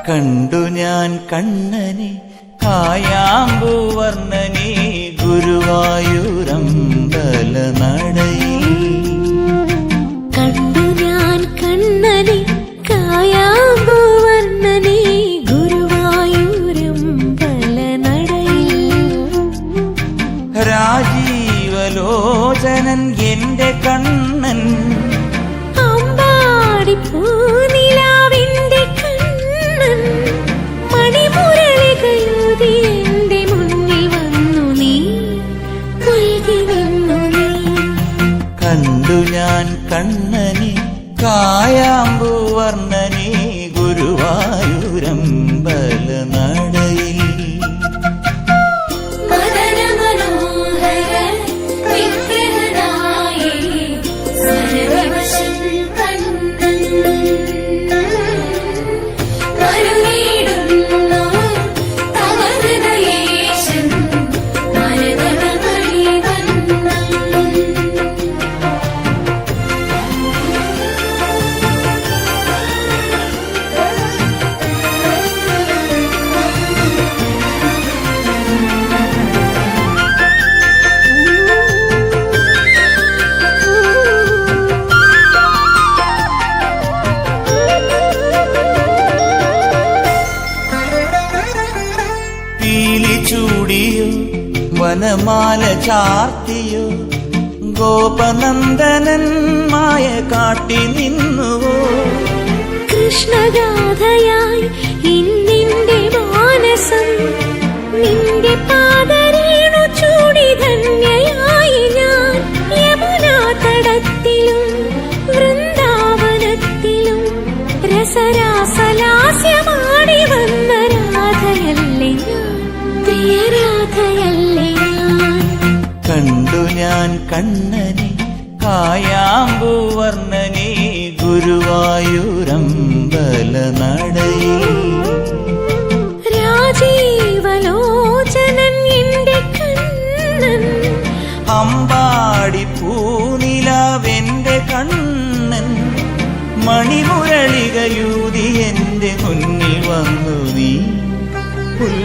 കണ്ടു ഞാൻ കണ്ണനെ കായാമ്പൂവർണ്ണനെ ഗുരുവായൂരമ്പല നടയിൽ. കണ്ടു ഞാൻ കണ്ണനെ കായാമ്പൂവർണ്ണനെ ഗുരുവായൂരമ്പല നടയിൽ. രാജീവലോചനൻ എന്റെ കണ്ണൻ അമ്പാടിപ്പൂനിലാവിന്റെ കണ്ണൻ മണിമുരളികയൂതി എന്റെ മുന്നിൽ വന്നു നീ പുൽകി നിന്നു നീ. കണ്ടു ഞാൻ കണ്ണനെ കായാമ്പൂവർണ്ണനെ ഗുരുവായൂരമ്പല നടയിൽ. ചൂടിയോ വനമാല ചാർത്തിയോ ഗോപനന്ദനൻ മായ കാട്ടി നിന്നുവോ. കൃഷ്ണഗാഥയായി ഇന്നിന്റെ മാനസം നിന്റെ പാദരേണു ചൂടി ധന്യയായി ഞാൻ. യമുനാ തടത്തിലും വൃന്ദാവനത്തിലും രസരാസലാസ്യമാടി വന്ന രാധയല്ലേ ഞാൻ, പ്രിയരാധയല്ലേ ഞാൻ. കണ്ടു ഞാൻ കണ്ണനെ കായാമ്പൂവർണ്ണനെ ഗുരുവായൂരമ്പല നടയിൽ. രാജീവലോചനൻ എന്റെ കണ്ണൻ അമ്പാടി പൂനിലാവെന്റെ കണ്ണൻ മണിമുരളികയൂതി എന്റെ മുന്നിൽ വന്നു നീ പുൽ